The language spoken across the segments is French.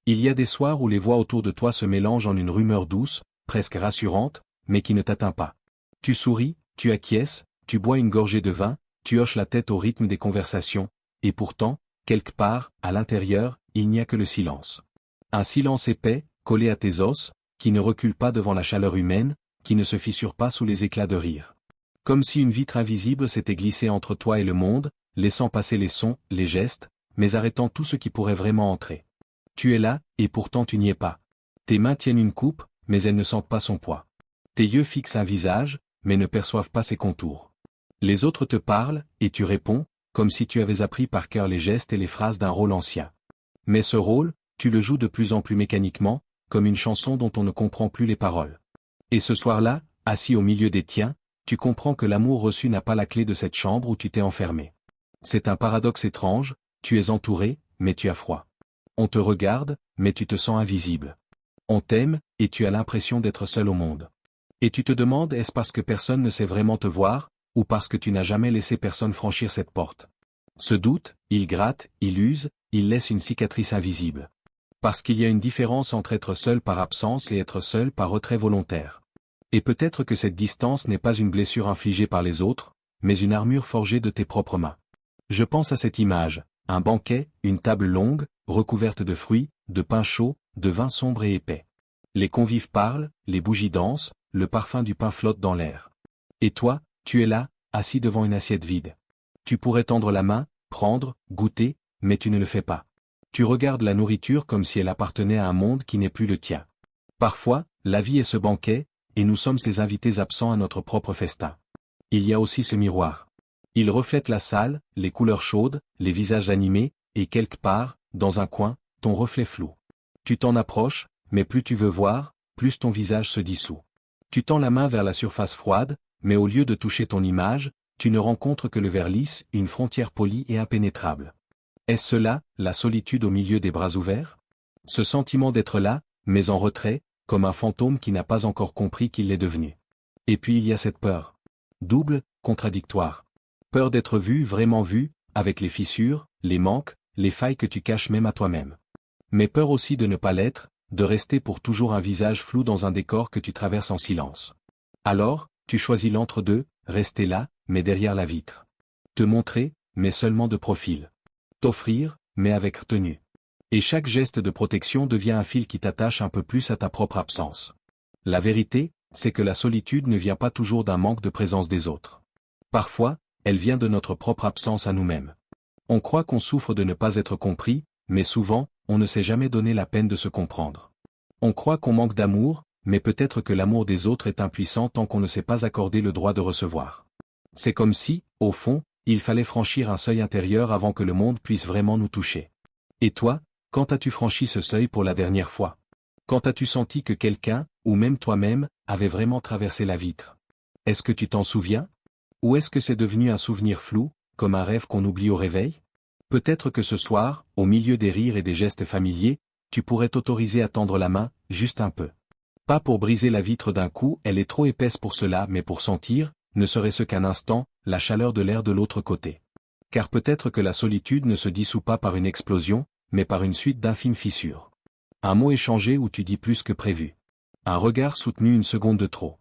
Il y a des soirs où les voix autour de toi se mélangent en une rumeur douce, presque rassurante, mais qui ne t'atteint pas. Tu souris, tu acquiesces, tu bois une gorgée de vin, tu hoches la tête au rythme des conversations, et pourtant, quelque part, à l'intérieur, il n'y a que le silence. Un silence épais, collé à tes os, qui ne recule pas devant la chaleur humaine, qui ne se fissure pas sous les éclats de rire. Comme si une vitre invisible s'était glissée entre toi et le monde, laissant passer les sons, les gestes, mais arrêtant tout ce qui pourrait vraiment entrer. Tu es là, et pourtant tu n'y es pas. Tes mains tiennent une coupe, mais elles ne sentent pas son poids. Tes yeux fixent un visage, mais ne perçoivent pas ses contours. Les autres te parlent, et tu réponds, comme si tu avais appris par cœur les gestes et les phrases d'un rôle ancien. Mais ce rôle, tu le joues de plus en plus mécaniquement, comme une chanson dont on ne comprend plus les paroles. Et ce soir-là, assis au milieu des tiens, tu comprends que l'amour reçu n'a pas la clé de cette chambre où tu t'es enfermé. C'est un paradoxe étrange, tu es entouré, mais tu as froid. On te regarde, mais tu te sens invisible. On t'aime, et tu as l'impression d'être seul au monde. Et tu te demandes est-ce parce que personne ne sait vraiment te voir, ou parce que tu n'as jamais laissé personne franchir cette porte. Ce doute, il gratte, il use, il laisse une cicatrice invisible. Parce qu'il y a une différence entre être seul par absence et être seul par retrait volontaire. Et peut-être que cette distance n'est pas une blessure infligée par les autres, mais une armure forgée de tes propres mains. Je pense à cette image, un banquet, une table longue, recouverte de fruits, de pain chaud, de vin sombre et épais. Les convives parlent, les bougies dansent, le parfum du pain flotte dans l'air. Et toi, tu es là, assis devant une assiette vide. Tu pourrais tendre la main, prendre, goûter, mais tu ne le fais pas. Tu regardes la nourriture comme si elle appartenait à un monde qui n'est plus le tien. Parfois, la vie est ce banquet, et nous sommes ces invités absents à notre propre festin. Il y a aussi ce miroir. Il reflète la salle, les couleurs chaudes, les visages animés, et quelque part, dans un coin, ton reflet flou. Tu t'en approches, mais plus tu veux voir, plus ton visage se dissout. Tu tends la main vers la surface froide, mais au lieu de toucher ton image, tu ne rencontres que le verre lisse, une frontière polie et impénétrable. Est-ce cela, la solitude au milieu des bras ouverts? Ce sentiment d'être là, mais en retrait, comme un fantôme qui n'a pas encore compris qu'il l'est devenu. Et puis il y a cette peur. Double, contradictoire. Peur d'être vu, vraiment vu, avec les fissures, les manques, les failles que tu caches même à toi-même. Mais peur aussi de ne pas l'être, de rester pour toujours un visage flou dans un décor que tu traverses en silence. Alors, tu choisis l'entre-deux, rester là, mais derrière la vitre. Te montrer, mais seulement de profil. T'offrir, mais avec retenue. Et chaque geste de protection devient un fil qui t'attache un peu plus à ta propre absence. La vérité, c'est que la solitude ne vient pas toujours d'un manque de présence des autres. Parfois, elle vient de notre propre absence à nous-mêmes. On croit qu'on souffre de ne pas être compris, mais souvent, on ne s'est jamais donné la peine de se comprendre. On croit qu'on manque d'amour, mais peut-être que l'amour des autres est impuissant tant qu'on ne s'est pas accordé le droit de recevoir. C'est comme si, au fond, il fallait franchir un seuil intérieur avant que le monde puisse vraiment nous toucher. Et toi, quand as-tu franchi ce seuil pour la dernière fois? Quand as-tu senti que quelqu'un, ou même toi-même, avait vraiment traversé la vitre? Est-ce que tu t'en souviens? Ou est-ce que c'est devenu un souvenir flou, comme un rêve qu'on oublie au réveil? Peut-être que ce soir, au milieu des rires et des gestes familiers, tu pourrais t'autoriser à tendre la main, juste un peu. Pas pour briser la vitre d'un coup, elle est trop épaisse pour cela, mais pour sentir, ne serait-ce qu'un instant, la chaleur de l'air de l'autre côté. Car peut-être que la solitude ne se dissout pas par une explosion, mais par une suite d'infimes fissures. Un mot échangé où tu dis plus que prévu. Un regard soutenu une seconde de trop.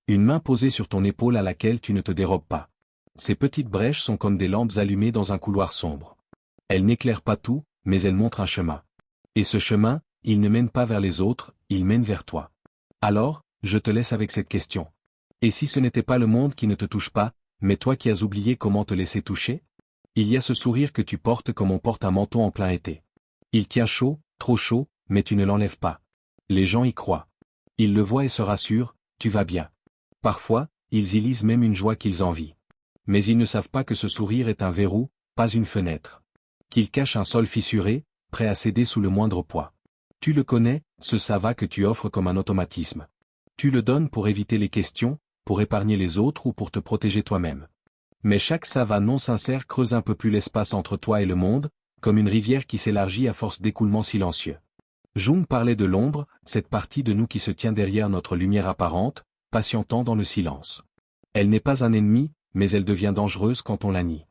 Une main posée sur ton épaule à laquelle tu ne te dérobes pas. Ces petites brèches sont comme des lampes allumées dans un couloir sombre. Elles n'éclairent pas tout, mais elles montrent un chemin. Et ce chemin, il ne mène pas vers les autres, il mène vers toi. Alors, je te laisse avec cette question. Et si ce n'était pas le monde qui ne te touche pas, mais toi qui as oublié comment te laisser toucher? Il y a ce sourire que tu portes comme on porte un manteau en plein été. Il tient chaud, trop chaud, mais tu ne l'enlèves pas. Les gens y croient. Ils le voient et se rassurent, tu vas bien. Parfois, ils y lisent même une joie qu'ils envient. Mais ils ne savent pas que ce sourire est un verrou, pas une fenêtre. Qu'il cache un sol fissuré, prêt à céder sous le moindre poids. Tu le connais, ce ça va que tu offres comme un automatisme. Tu le donnes pour éviter les questions, pour épargner les autres ou pour te protéger toi-même. Mais chaque ça va non sincère creuse un peu plus l'espace entre toi et le monde, comme une rivière qui s'élargit à force d'écoulement silencieux. Jung parlait de l'ombre, cette partie de nous qui se tient derrière notre lumière apparente, patientant dans le silence. Elle n'est pas un ennemi, mais elle devient dangereuse quand on la nie.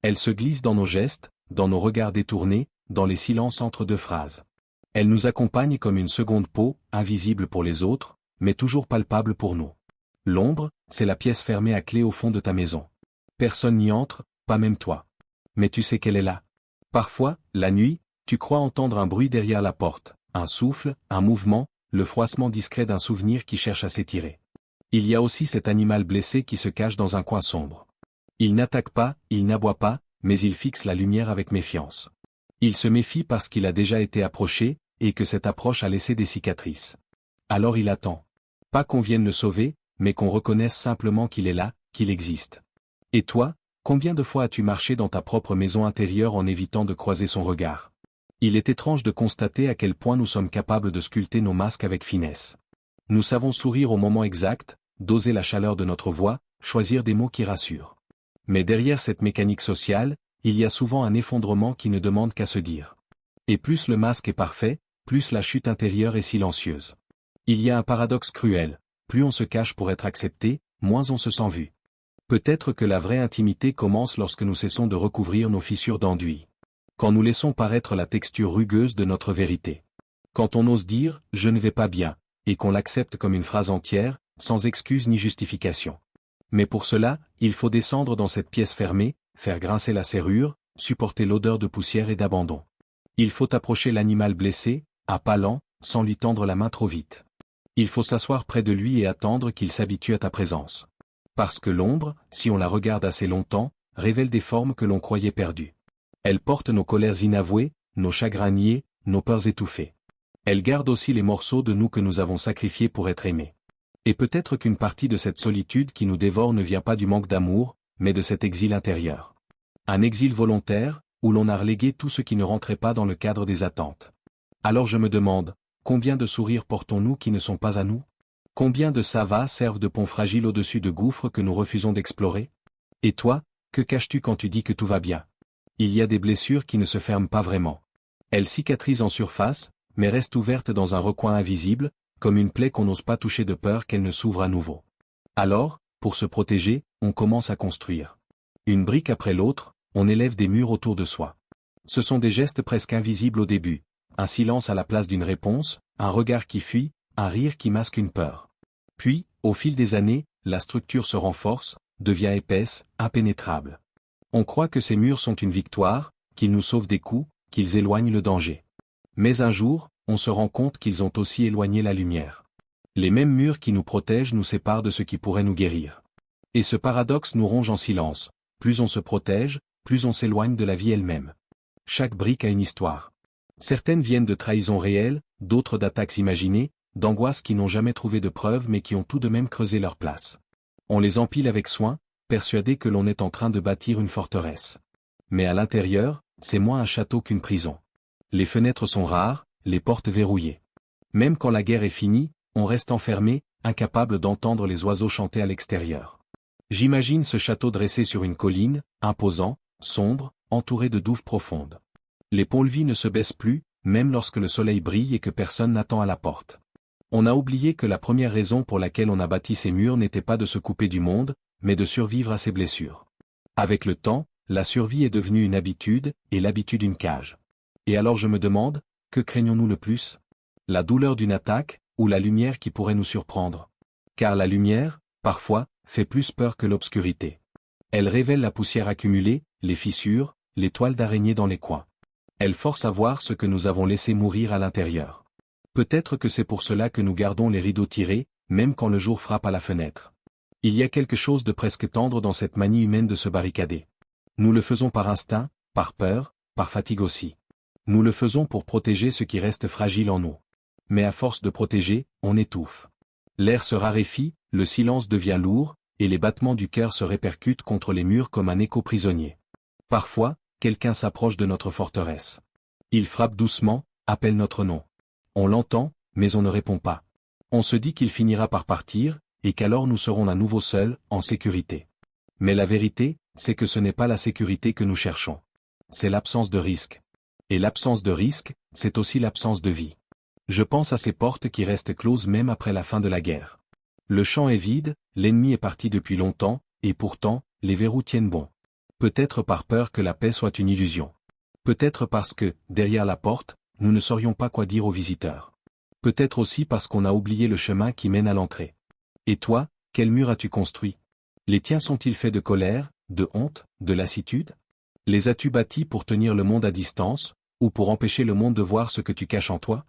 Elle se glisse dans nos gestes, dans nos regards détournés, dans les silences entre deux phrases. Elle nous accompagne comme une seconde peau, invisible pour les autres, mais toujours palpable pour nous. L'ombre, c'est la pièce fermée à clé au fond de ta maison. Personne n'y entre, pas même toi. Mais tu sais qu'elle est là. Parfois, la nuit, tu crois entendre un bruit derrière la porte, un souffle, un mouvement, le froissement discret d'un souvenir qui cherche à s'étirer. Il y a aussi cet animal blessé qui se cache dans un coin sombre. Il n'attaque pas, il n'aboie pas, mais il fixe la lumière avec méfiance. Il se méfie parce qu'il a déjà été approché, et que cette approche a laissé des cicatrices. Alors il attend. Pas qu'on vienne le sauver, mais qu'on reconnaisse simplement qu'il est là, qu'il existe. Et toi, combien de fois as-tu marché dans ta propre maison intérieure en évitant de croiser son regard? Il est étrange de constater à quel point nous sommes capables de sculpter nos masques avec finesse. Nous savons sourire au moment exact, doser la chaleur de notre voix, choisir des mots qui rassurent. Mais derrière cette mécanique sociale, il y a souvent un effondrement qui ne demande qu'à se dire. Et plus le masque est parfait, plus la chute intérieure est silencieuse. Il y a un paradoxe cruel, plus on se cache pour être accepté, moins on se sent vu. Peut-être que la vraie intimité commence lorsque nous cessons de recouvrir nos fissures d'enduit. Quand nous laissons paraître la texture rugueuse de notre vérité. Quand on ose dire « je ne vais pas bien », et qu'on l'accepte comme une phrase entière, sans excuse ni justification. Mais pour cela, il faut descendre dans cette pièce fermée, faire grincer la serrure, supporter l'odeur de poussière et d'abandon. Il faut approcher l'animal blessé, à pas lents, sans lui tendre la main trop vite. Il faut s'asseoir près de lui et attendre qu'il s'habitue à ta présence. Parce que l'ombre, si on la regarde assez longtemps, révèle des formes que l'on croyait perdues. Elle porte nos colères inavouées, nos chagrins niés, nos peurs étouffées. Elle garde aussi les morceaux de nous que nous avons sacrifiés pour être aimés. Et peut-être qu'une partie de cette solitude qui nous dévore ne vient pas du manque d'amour, mais de cet exil intérieur. Un exil volontaire, où l'on a relégué tout ce qui ne rentrait pas dans le cadre des attentes. Alors je me demande, combien de sourires portons-nous qui ne sont pas à nous? Combien de ça va servent de pont fragile au-dessus de gouffres que nous refusons d'explorer? Et toi, que caches-tu quand tu dis que tout va bien? Il y a des blessures qui ne se ferment pas vraiment. Elles cicatrisent en surface, mais restent ouvertes dans un recoin invisible, comme une plaie qu'on n'ose pas toucher de peur qu'elle ne s'ouvre à nouveau. Alors, pour se protéger, on commence à construire. Une brique après l'autre, on élève des murs autour de soi. Ce sont des gestes presque invisibles au début, un silence à la place d'une réponse, un regard qui fuit, un rire qui masque une peur. Puis, au fil des années, la structure se renforce, devient épaisse, impénétrable. On croit que ces murs sont une victoire, qu'ils nous sauvent des coups, qu'ils éloignent le danger. Mais un jour, on se rend compte qu'ils ont aussi éloigné la lumière. Les mêmes murs qui nous protègent nous séparent de ce qui pourrait nous guérir. Et ce paradoxe nous ronge en silence. Plus on se protège, plus on s'éloigne de la vie elle-même. Chaque brique a une histoire. Certaines viennent de trahisons réelles, d'autres d'attaques imaginées, d'angoisses qui n'ont jamais trouvé de preuves mais qui ont tout de même creusé leur place. On les empile avec soin, persuadés que l'on est en train de bâtir une forteresse. Mais à l'intérieur, c'est moins un château qu'une prison. Les fenêtres sont rares, les portes verrouillées. Même quand la guerre est finie, on reste enfermé, incapable d'entendre les oiseaux chanter à l'extérieur. J'imagine ce château dressé sur une colline, imposant, sombre, entouré de douves profondes. Les ponts-levis ne se baissent plus, même lorsque le soleil brille et que personne n'attend à la porte. On a oublié que la première raison pour laquelle on a bâti ces murs n'était pas de se couper du monde, mais de survivre à ses blessures. Avec le temps, la survie est devenue une habitude, et l'habitude une cage. Et alors je me demande, que craignons-nous le plus? La douleur d'une attaque, ou la lumière qui pourrait nous surprendre? Car la lumière, parfois, fait plus peur que l'obscurité. Elle révèle la poussière accumulée, les fissures, les toiles d'araignée dans les coins. Elle force à voir ce que nous avons laissé mourir à l'intérieur. Peut-être que c'est pour cela que nous gardons les rideaux tirés, même quand le jour frappe à la fenêtre. Il y a quelque chose de presque tendre dans cette manie humaine de se barricader. Nous le faisons par instinct, par peur, par fatigue aussi. Nous le faisons pour protéger ce qui reste fragile en nous. Mais à force de protéger, on étouffe. L'air se raréfie, le silence devient lourd, et les battements du cœur se répercutent contre les murs comme un écho prisonnier. Parfois, quelqu'un s'approche de notre forteresse. Il frappe doucement, appelle notre nom. On l'entend, mais on ne répond pas. On se dit qu'il finira par partir, et qu'alors nous serons à nouveau seuls, en sécurité. Mais la vérité, c'est que ce n'est pas la sécurité que nous cherchons. C'est l'absence de risque. Et l'absence de risque, c'est aussi l'absence de vie. Je pense à ces portes qui restent closes même après la fin de la guerre. Le champ est vide, l'ennemi est parti depuis longtemps, et pourtant, les verrous tiennent bon. Peut-être par peur que la paix soit une illusion. Peut-être parce que, derrière la porte, nous ne saurions pas quoi dire aux visiteurs. Peut-être aussi parce qu'on a oublié le chemin qui mène à l'entrée. Et toi, quel mur as-tu construit? Les tiens sont-ils faits de colère, de honte, de lassitude? Les as-tu bâtis pour tenir le monde à distance, ou pour empêcher le monde de voir ce que tu caches en toi?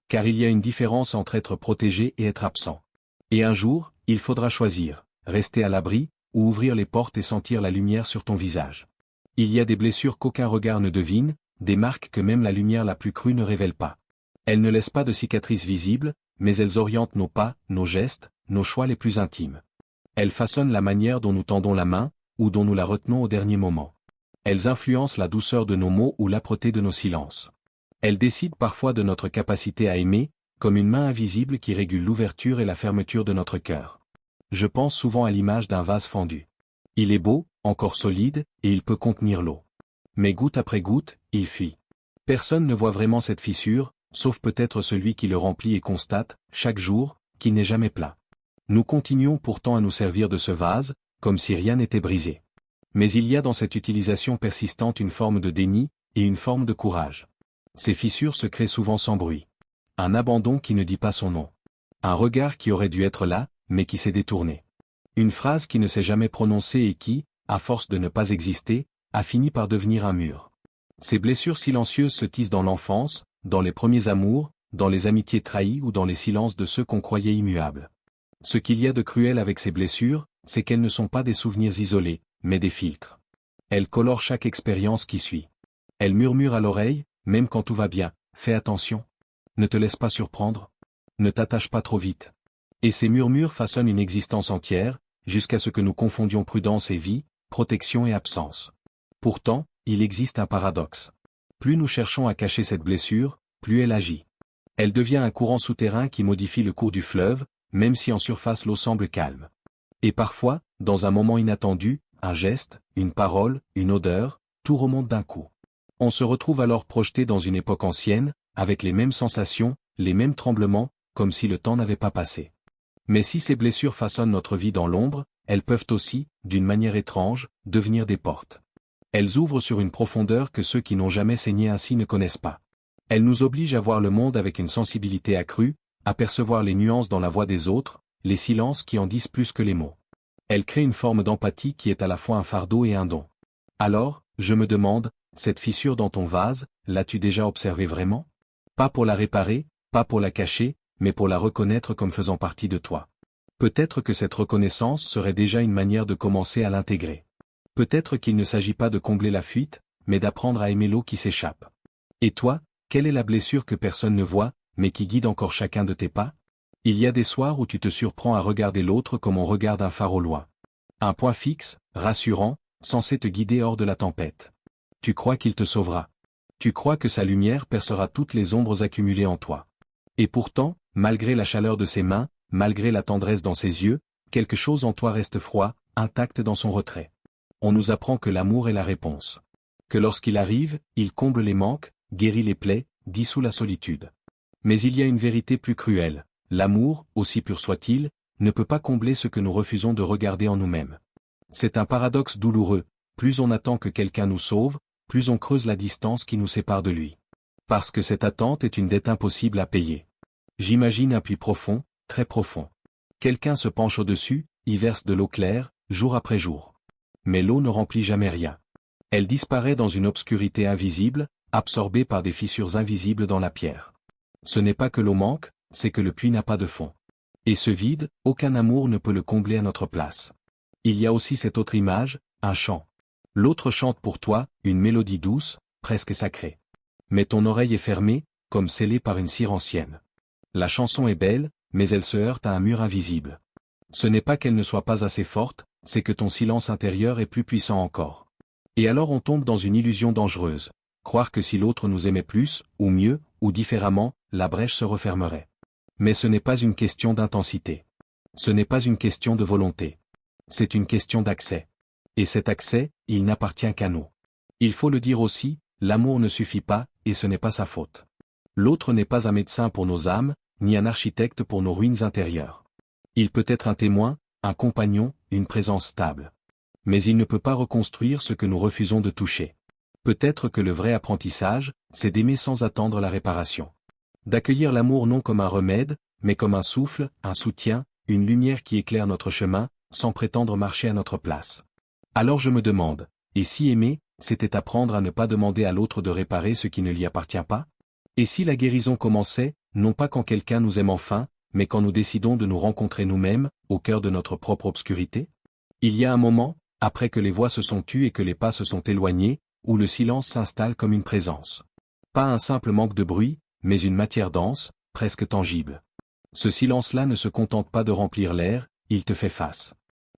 Car il y a une différence entre être protégé et être absent. Et un jour, il faudra choisir, rester à l'abri, ou ouvrir les portes et sentir la lumière sur ton visage. Il y a des blessures qu'aucun regard ne devine, des marques que même la lumière la plus crue ne révèle pas. Elles ne laissent pas de cicatrices visibles, mais elles orientent nos pas, nos gestes, nos choix les plus intimes. Elles façonnent la manière dont nous tendons la main, ou dont nous la retenons au dernier moment. Elles influencent la douceur de nos mots ou l'âpreté de nos silences. Elles décident parfois de notre capacité à aimer, comme une main invisible qui régule l'ouverture et la fermeture de notre cœur. Je pense souvent à l'image d'un vase fendu. Il est beau, encore solide, et il peut contenir l'eau. Mais goutte après goutte, il fuit. Personne ne voit vraiment cette fissure, sauf peut-être celui qui le remplit et constate, chaque jour, qu'il n'est jamais plat. Nous continuons pourtant à nous servir de ce vase, comme si rien n'était brisé. Mais il y a dans cette utilisation persistante une forme de déni, et une forme de courage. Ces fissures se créent souvent sans bruit. Un abandon qui ne dit pas son nom. Un regard qui aurait dû être là, mais qui s'est détourné. Une phrase qui ne s'est jamais prononcée et qui, à force de ne pas exister, a fini par devenir un mur. Ces blessures silencieuses se tissent dans l'enfance, dans les premiers amours, dans les amitiés trahies ou dans les silences de ceux qu'on croyait immuables. Ce qu'il y a de cruel avec ces blessures, c'est qu'elles ne sont pas des souvenirs isolés, mais des filtres. Elles colorent chaque expérience qui suit. Elles murmurent à l'oreille, même quand tout va bien, fais attention. Ne te laisse pas surprendre. Ne t'attache pas trop vite. Et ces murmures façonnent une existence entière, jusqu'à ce que nous confondions prudence et vie, protection et absence. Pourtant, il existe un paradoxe. Plus nous cherchons à cacher cette blessure, plus elle agit. Elle devient un courant souterrain qui modifie le cours du fleuve, même si en surface l'eau semble calme. Et parfois, dans un moment inattendu, un geste, une parole, une odeur, tout remonte d'un coup. On se retrouve alors projeté dans une époque ancienne, avec les mêmes sensations, les mêmes tremblements, comme si le temps n'avait pas passé. Mais si ces blessures façonnent notre vie dans l'ombre, elles peuvent aussi, d'une manière étrange, devenir des portes. Elles ouvrent sur une profondeur que ceux qui n'ont jamais saigné ainsi ne connaissent pas. Elles nous obligent à voir le monde avec une sensibilité accrue, à percevoir les nuances dans la voix des autres, les silences qui en disent plus que les mots. Elles créent une forme d'empathie qui est à la fois un fardeau et un don. Alors, je me demande, cette fissure dans ton vase, l'as-tu déjà observée vraiment? Pas pour la réparer, pas pour la cacher, mais pour la reconnaître comme faisant partie de toi. Peut-être que cette reconnaissance serait déjà une manière de commencer à l'intégrer. Peut-être qu'il ne s'agit pas de combler la fuite, mais d'apprendre à aimer l'eau qui s'échappe. Et toi, quelle est la blessure que personne ne voit, mais qui guide encore chacun de tes pas? Il y a des soirs où tu te surprends à regarder l'autre comme on regarde un phare au loin. Un point fixe, rassurant, censé te guider hors de la tempête. Tu crois qu'il te sauvera. Tu crois que sa lumière percera toutes les ombres accumulées en toi. Et pourtant, malgré la chaleur de ses mains, malgré la tendresse dans ses yeux, quelque chose en toi reste froid, intact dans son retrait. On nous apprend que l'amour est la réponse. Que lorsqu'il arrive, il comble les manques, guérit les plaies, dissout la solitude. Mais il y a une vérité plus cruelle. L'amour, aussi pur soit-il, ne peut pas combler ce que nous refusons de regarder en nous-mêmes. C'est un paradoxe douloureux. Plus on attend que quelqu'un nous sauve, plus on creuse la distance qui nous sépare de lui. Parce que cette attente est une dette impossible à payer. J'imagine un puits profond, très profond. Quelqu'un se penche au-dessus, y verse de l'eau claire, jour après jour. Mais l'eau ne remplit jamais rien. Elle disparaît dans une obscurité invisible, absorbée par des fissures invisibles dans la pierre. Ce n'est pas que l'eau manque, c'est que le puits n'a pas de fond. Et ce vide, aucun amour ne peut le combler à notre place. Il y a aussi cette autre image, un chant. L'autre chante pour toi, une mélodie douce, presque sacrée. Mais ton oreille est fermée, comme scellée par une cire ancienne. La chanson est belle, mais elle se heurte à un mur invisible. Ce n'est pas qu'elle ne soit pas assez forte, c'est que ton silence intérieur est plus puissant encore. Et alors on tombe dans une illusion dangereuse. Croire que si l'autre nous aimait plus, ou mieux, ou différemment, la brèche se refermerait. Mais ce n'est pas une question d'intensité. Ce n'est pas une question de volonté. C'est une question d'accès. Et cet accès, il n'appartient qu'à nous. Il faut le dire aussi, l'amour ne suffit pas, et ce n'est pas sa faute. L'autre n'est pas un médecin pour nos âmes, ni un architecte pour nos ruines intérieures. Il peut être un témoin, un compagnon, une présence stable. Mais il ne peut pas reconstruire ce que nous refusons de toucher. Peut-être que le vrai apprentissage, c'est d'aimer sans attendre la réparation. D'accueillir l'amour non comme un remède, mais comme un souffle, un soutien, une lumière qui éclaire notre chemin, sans prétendre marcher à notre place. Alors je me demande, et si aimer, c'était apprendre à ne pas demander à l'autre de réparer ce qui ne lui appartient pas? Et si la guérison commençait, non pas quand quelqu'un nous aime enfin, mais quand nous décidons de nous rencontrer nous-mêmes, au cœur de notre propre obscurité? Il y a un moment, après que les voix se sont tues et que les pas se sont éloignés, où le silence s'installe comme une présence. Pas un simple manque de bruit, mais une matière dense, presque tangible. Ce silence-là ne se contente pas de remplir l'air, il te fait face.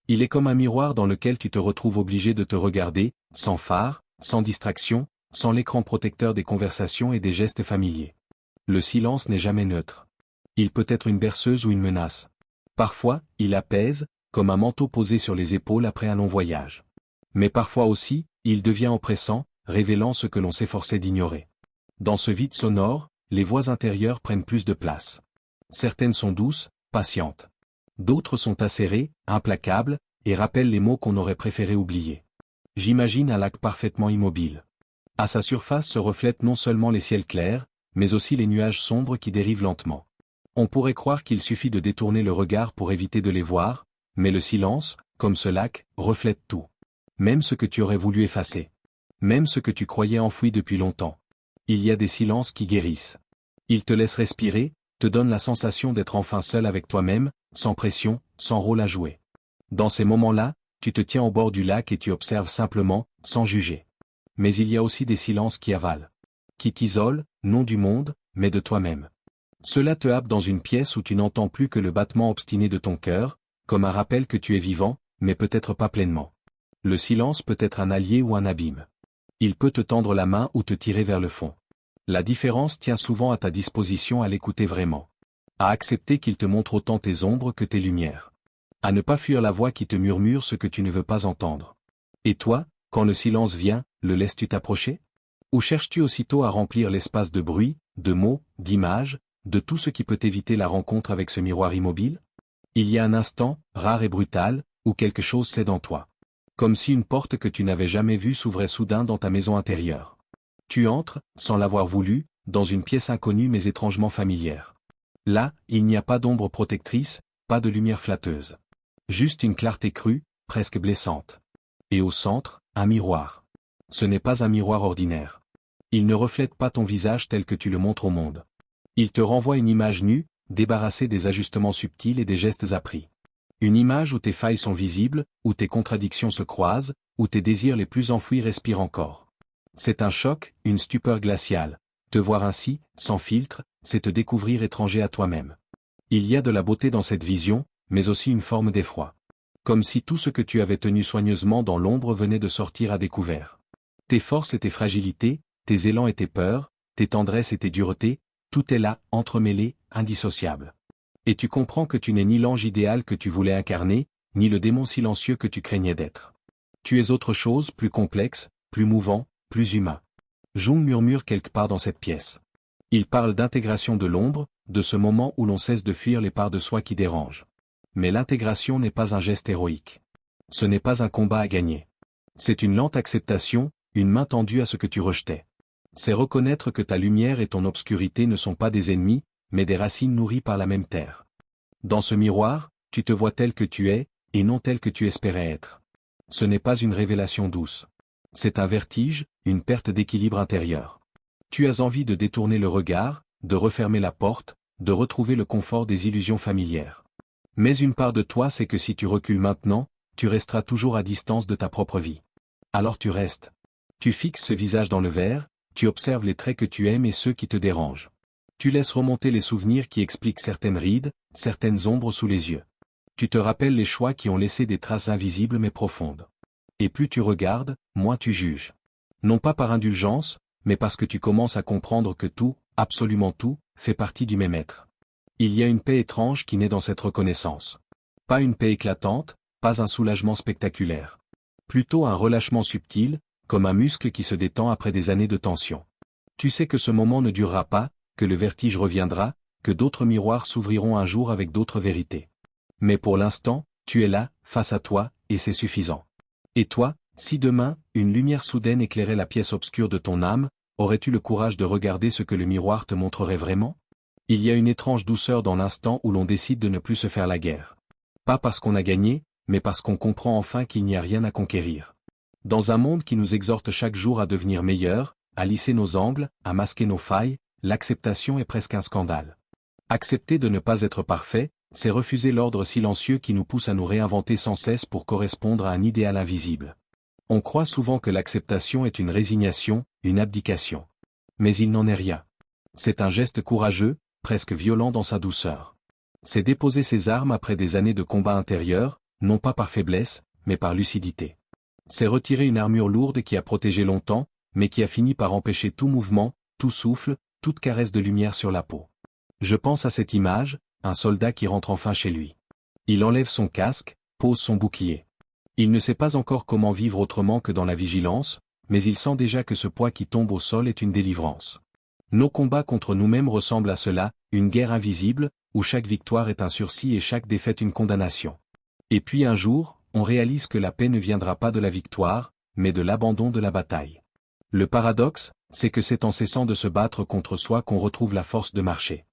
Il est comme un miroir dans lequel tu te retrouves obligé de te regarder, sans phare, sans distraction, sans l'écran protecteur des conversations et des gestes familiers. Le silence n'est jamais neutre. Il peut être une berceuse ou une menace. Parfois, il apaise, comme un manteau posé sur les épaules après un long voyage. Mais parfois aussi, il devient oppressant, révélant ce que l'on s'efforçait d'ignorer. Dans ce vide sonore, les voix intérieures prennent plus de place. Certaines sont douces, patientes. D'autres sont acérées, implacables, et rappellent les mots qu'on aurait préféré oublier. J'imagine un lac parfaitement immobile. À sa surface se reflètent non seulement les ciels clairs, mais aussi les nuages sombres qui dérivent lentement. On pourrait croire qu'il suffit de détourner le regard pour éviter de les voir, mais le silence, comme ce lac, reflète tout. Même ce que tu aurais voulu effacer. Même ce que tu croyais enfoui depuis longtemps. Il y a des silences qui guérissent. Ils te laissent respirer, te donnent la sensation d'être enfin seul avec toi-même, sans pression, sans rôle à jouer. Dans ces moments-là, tu te tiens au bord du lac et tu observes simplement, sans juger. Mais il y a aussi des silences qui avalent. Qui t'isolent, non du monde, mais de toi-même. Cela te happe dans une pièce où tu n'entends plus que le battement obstiné de ton cœur, comme un rappel que tu es vivant, mais peut-être pas pleinement. Le silence peut être un allié ou un abîme. Il peut te tendre la main ou te tirer vers le fond. La différence tient souvent à ta disposition à l'écouter vraiment. À accepter qu'il te montre autant tes ombres que tes lumières. À ne pas fuir la voix qui te murmure ce que tu ne veux pas entendre. Et toi, quand le silence vient, le laisses-tu t'approcher? Ou cherches-tu aussitôt à remplir l'espace de bruit, de mots, d'images, de tout ce qui peut éviter la rencontre avec ce miroir immobile? Il y a un instant, rare et brutal, où quelque chose cède en toi. Comme si une porte que tu n'avais jamais vue s'ouvrait soudain dans ta maison intérieure. Tu entres, sans l'avoir voulu, dans une pièce inconnue mais étrangement familière. Là, il n'y a pas d'ombre protectrice, pas de lumière flatteuse. Juste une clarté crue, presque blessante. Et au centre, un miroir. Ce n'est pas un miroir ordinaire. Il ne reflète pas ton visage tel que tu le montres au monde. Il te renvoie une image nue, débarrassée des ajustements subtils et des gestes appris. Une image où tes failles sont visibles, où tes contradictions se croisent, où tes désirs les plus enfouis respirent encore. C'est un choc, une stupeur glaciale. Te voir ainsi, sans filtre, c'est te découvrir étranger à toi-même. Il y a de la beauté dans cette vision, mais aussi une forme d'effroi. Comme si tout ce que tu avais tenu soigneusement dans l'ombre venait de sortir à découvert. Tes forces et tes fragilités, tes élans et tes peurs, tes tendresses et tes duretés, tout est là, entremêlé, indissociable. Et tu comprends que tu n'es ni l'ange idéal que tu voulais incarner, ni le démon silencieux que tu craignais d'être. Tu es autre chose, plus complexe, plus mouvant, plus humain. Jung murmure quelque part dans cette pièce. Il parle d'intégration de l'ombre, de ce moment où l'on cesse de fuir les parts de soi qui dérangent. Mais l'intégration n'est pas un geste héroïque. Ce n'est pas un combat à gagner. C'est une lente acceptation, une main tendue à ce que tu rejetais. C'est reconnaître que ta lumière et ton obscurité ne sont pas des ennemis, mais des racines nourries par la même terre. Dans ce miroir, tu te vois tel que tu es, et non tel que tu espérais être. Ce n'est pas une révélation douce. C'est un vertige, une perte d'équilibre intérieur. Tu as envie de détourner le regard, de refermer la porte, de retrouver le confort des illusions familières. Mais une part de toi sait que si tu recules maintenant, tu resteras toujours à distance de ta propre vie. Alors tu restes. Tu fixes ce visage dans le verre, tu observes les traits que tu aimes et ceux qui te dérangent. Tu laisses remonter les souvenirs qui expliquent certaines rides, certaines ombres sous les yeux. Tu te rappelles les choix qui ont laissé des traces invisibles mais profondes. Et plus tu regardes, moins tu juges. Non pas par indulgence, mais parce que tu commences à comprendre que tout, absolument tout, fait partie du même être. Il y a une paix étrange qui naît dans cette reconnaissance. Pas une paix éclatante, pas un soulagement spectaculaire. Plutôt un relâchement subtil, comme un muscle qui se détend après des années de tension. Tu sais que ce moment ne durera pas, que le vertige reviendra, que d'autres miroirs s'ouvriront un jour avec d'autres vérités. Mais pour l'instant, tu es là, face à toi, et c'est suffisant. Et toi, si demain, une lumière soudaine éclairait la pièce obscure de ton âme, aurais-tu le courage de regarder ce que le miroir te montrerait vraiment? Il y a une étrange douceur dans l'instant où l'on décide de ne plus se faire la guerre. Pas parce qu'on a gagné, mais parce qu'on comprend enfin qu'il n'y a rien à conquérir. Dans un monde qui nous exhorte chaque jour à devenir meilleur, à lisser nos angles, à masquer nos failles, l'acceptation est presque un scandale. Accepter de ne pas être parfait, c'est refuser l'ordre silencieux qui nous pousse à nous réinventer sans cesse pour correspondre à un idéal invisible. On croit souvent que l'acceptation est une résignation, une abdication. Mais il n'en est rien. C'est un geste courageux, presque violent dans sa douceur. C'est déposer ses armes après des années de combat intérieur, non pas par faiblesse, mais par lucidité. C'est retirer une armure lourde qui a protégé longtemps, mais qui a fini par empêcher tout mouvement, tout souffle, toute caresse de lumière sur la peau. Je pense à cette image, un soldat qui rentre enfin chez lui. Il enlève son casque, pose son bouclier. Il ne sait pas encore comment vivre autrement que dans la vigilance, mais il sent déjà que ce poids qui tombe au sol est une délivrance. Nos combats contre nous-mêmes ressemblent à cela, une guerre invisible, où chaque victoire est un sursis et chaque défaite une condamnation. Et puis un jour, on réalise que la paix ne viendra pas de la victoire, mais de l'abandon de la bataille. Le paradoxe, c'est que c'est en cessant de se battre contre soi qu'on retrouve la force de marcher.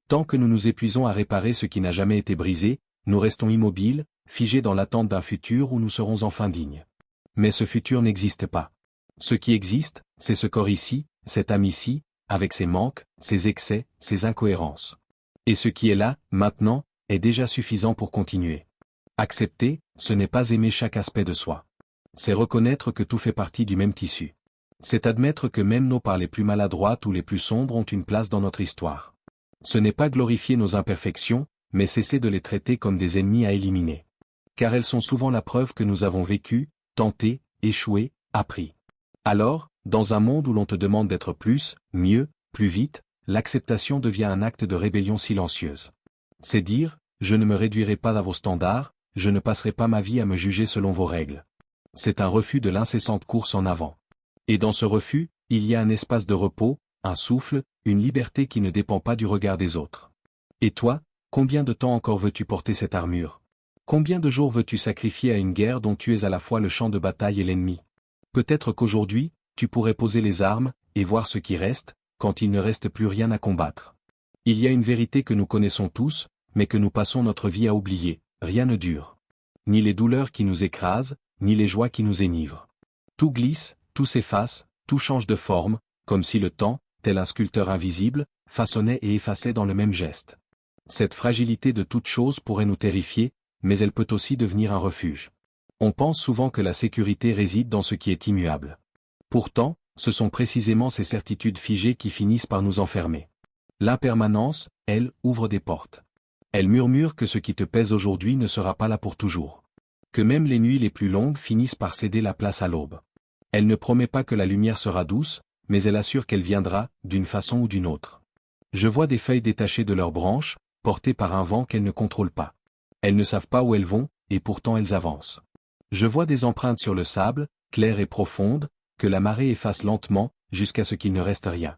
Tant que nous nous épuisons à réparer ce qui n'a jamais été brisé, nous restons immobiles, figés dans l'attente d'un futur où nous serons enfin dignes. Mais ce futur n'existe pas. Ce qui existe, c'est ce corps ici, cette âme ici, avec ses manques, ses excès, ses incohérences. Et ce qui est là, maintenant, est déjà suffisant pour continuer. Accepter, ce n'est pas aimer chaque aspect de soi. C'est reconnaître que tout fait partie du même tissu. C'est admettre que même nos parts les plus maladroites ou les plus sombres ont une place dans notre histoire. Ce n'est pas glorifier nos imperfections, mais cesser de les traiter comme des ennemis à éliminer. Car elles sont souvent la preuve que nous avons vécu, tenté, échoué, appris. Alors, dans un monde où l'on te demande d'être plus, mieux, plus vite, l'acceptation devient un acte de rébellion silencieuse. C'est dire, je ne me réduirai pas à vos standards, je ne passerai pas ma vie à me juger selon vos règles. C'est un refus de l'incessante course en avant. Et dans ce refus, il y a un espace de repos, un souffle, une liberté qui ne dépend pas du regard des autres. Et toi, combien de temps encore veux-tu porter cette armure? Combien de jours veux-tu sacrifier à une guerre dont tu es à la fois le champ de bataille et l'ennemi? Peut-être qu'aujourd'hui, tu pourrais poser les armes, et voir ce qui reste, quand il ne reste plus rien à combattre. Il y a une vérité que nous connaissons tous, mais que nous passons notre vie à oublier, rien ne dure. Ni les douleurs qui nous écrasent, ni les joies qui nous énivrent. Tout glisse, tout s'efface, tout change de forme, comme si le temps, tel un sculpteur invisible, façonnait et effaçait dans le même geste. Cette fragilité de toute chose pourrait nous terrifier, mais elle peut aussi devenir un refuge. On pense souvent que la sécurité réside dans ce qui est immuable. Pourtant, ce sont précisément ces certitudes figées qui finissent par nous enfermer. L'impermanence, elle, ouvre des portes. Elle murmure que ce qui te pèse aujourd'hui ne sera pas là pour toujours. Que même les nuits les plus longues finissent par céder la place à l'aube. Elle ne promet pas que la lumière sera douce, mais elle assure qu'elle viendra, d'une façon ou d'une autre. Je vois des feuilles détachées de leurs branches, portées par un vent qu'elles ne contrôlent pas. Elles ne savent pas où elles vont, et pourtant elles avancent. Je vois des empreintes sur le sable, claires et profondes, que la marée efface lentement, jusqu'à ce qu'il ne reste rien.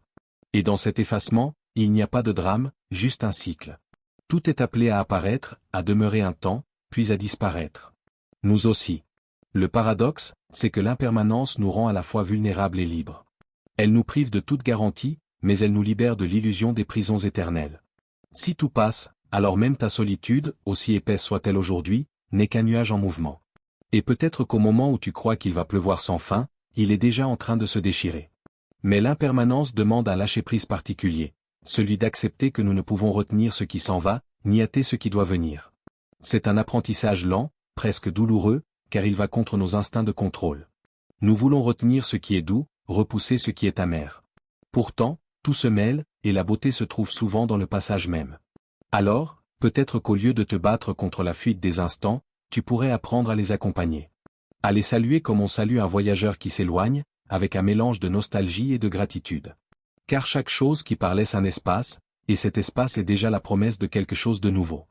Et dans cet effacement, il n'y a pas de drame, juste un cycle. Tout est appelé à apparaître, à demeurer un temps, puis à disparaître. Nous aussi. Le paradoxe, c'est que l'impermanence nous rend à la fois vulnérables et libres. Elle nous prive de toute garantie, mais elle nous libère de l'illusion des prisons éternelles. Si tout passe, alors même ta solitude, aussi épaisse soit-elle aujourd'hui, n'est qu'un nuage en mouvement. Et peut-être qu'au moment où tu crois qu'il va pleuvoir sans fin, il est déjà en train de se déchirer. Mais l'impermanence demande un lâcher-prise particulier, celui d'accepter que nous ne pouvons retenir ce qui s'en va, ni hâter ce qui doit venir. C'est un apprentissage lent, presque douloureux, car il va contre nos instincts de contrôle. Nous voulons retenir ce qui est doux, repousser ce qui est amer. Pourtant, tout se mêle, et la beauté se trouve souvent dans le passage même. Alors, peut-être qu'au lieu de te battre contre la fuite des instants, tu pourrais apprendre à les accompagner. À les saluer comme on salue un voyageur qui s'éloigne, avec un mélange de nostalgie et de gratitude. Car chaque chose qui part laisse un espace, et cet espace est déjà la promesse de quelque chose de nouveau.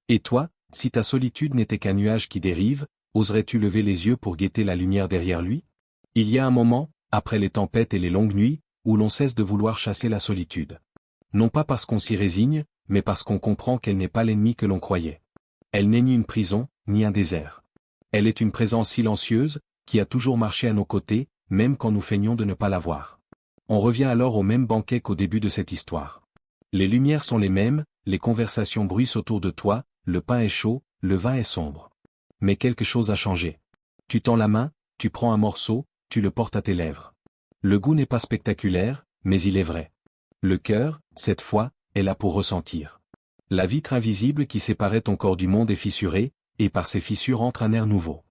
Et toi, si ta solitude n'était qu'un nuage qui dérive, oserais-tu lever les yeux pour guetter la lumière derrière lui? Il y a un moment, après les tempêtes et les longues nuits, où l'on cesse de vouloir chasser la solitude. Non pas parce qu'on s'y résigne, mais parce qu'on comprend qu'elle n'est pas l'ennemi que l'on croyait. Elle n'est ni une prison, ni un désert. Elle est une présence silencieuse, qui a toujours marché à nos côtés, même quand nous feignons de ne pas la voir. On revient alors au même banquet qu'au début de cette histoire. Les lumières sont les mêmes, les conversations bruissent autour de toi, le pain est chaud, le vin est sombre. Mais quelque chose a changé. Tu tends la main, tu prends un morceau, tu le portes à tes lèvres. Le goût n'est pas spectaculaire, mais il est vrai. Le cœur, cette fois, est là pour ressentir. La vitre invisible qui séparait ton corps du monde est fissurée, et par ces fissures entre un air nouveau.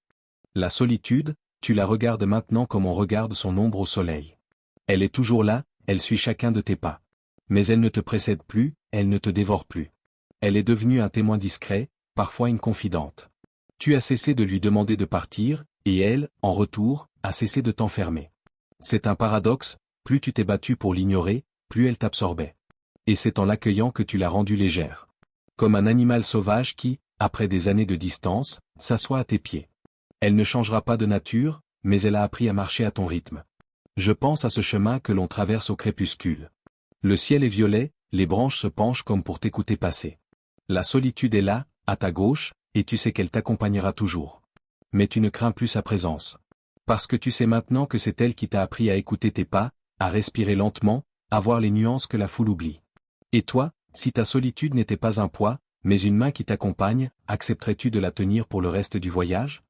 La solitude, tu la regardes maintenant comme on regarde son ombre au soleil. Elle est toujours là, elle suit chacun de tes pas. Mais elle ne te précède plus, elle ne te dévore plus. Elle est devenue un témoin discret, parfois une confidente. Tu as cessé de lui demander de partir, et elle, en retour, a cessé de t'enfermer. C'est un paradoxe, plus tu t'es battu pour l'ignorer, plus elle t'absorbait. Et c'est en l'accueillant que tu l'as rendue légère. Comme un animal sauvage qui, après des années de distance, s'assoit à tes pieds. Elle ne changera pas de nature, mais elle a appris à marcher à ton rythme. Je pense à ce chemin que l'on traverse au crépuscule. Le ciel est violet, les branches se penchent comme pour t'écouter passer. La solitude est là, à ta gauche, et tu sais qu'elle t'accompagnera toujours. Mais tu ne crains plus sa présence. Parce que tu sais maintenant que c'est elle qui t'a appris à écouter tes pas, à respirer lentement, à voir les nuances que la foule oublie. Et toi, si ta solitude n'était pas un poids, mais une main qui t'accompagne, accepterais-tu de la tenir pour le reste du voyage ?